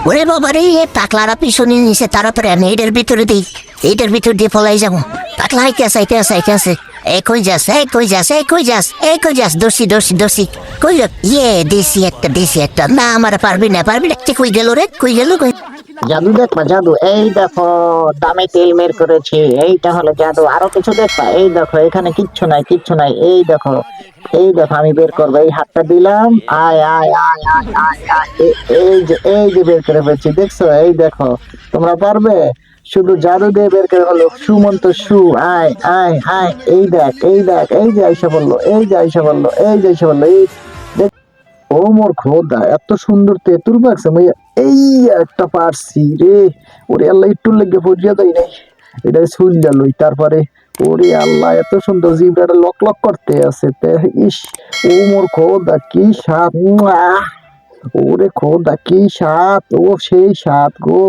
ওরে বাবা রে, পাকলারা পিছনে নিছে, তারপরে আমি এইটার ভিতর দিয়ে পলাই যাবো। পাকলা আইতে আছে। এই কই যাস, দোষী কই রে? দেশি একটা না, আমার পারবি না তুই। কই গেল রে, কই গেল? জাদু দেখবা, জাদু এই দেখো, দামে তেল বের করেছি, এইটা হলো জাদু। আরো কিছু দেখবা, এই দেখো এখানে কিচ্ছু নাই, এই দেখো আমি বের করবো, এই হাতটা দিলাম, আয়, এই যে বের করে ফেলছি, দেখছো? এই দেখো, তোমরা পারবে? শুধু জাদু দিয়ে বের করে হলো, সুমন্ত শু, আয়, এই দেখ, এই যে আইসা বললো, এই দেখ। ও মোর খোদা, এত সুন্দর তেঁতুল পাকছে ভাইয়া, এই একটা পারছি রে। ওরে আল্লাহ, একটু লেগে পড়িয়া যাই নাই, এটা শুনলা লই। তারপরে ওরে আল্লাহ, এত সুন্দর জিভটা লক লক করতে আছে ইস। ও মোর খোদা, কি স্বাদ! ওরে খোদা, কি স্বাদ! ও সেই স্বাদ গো।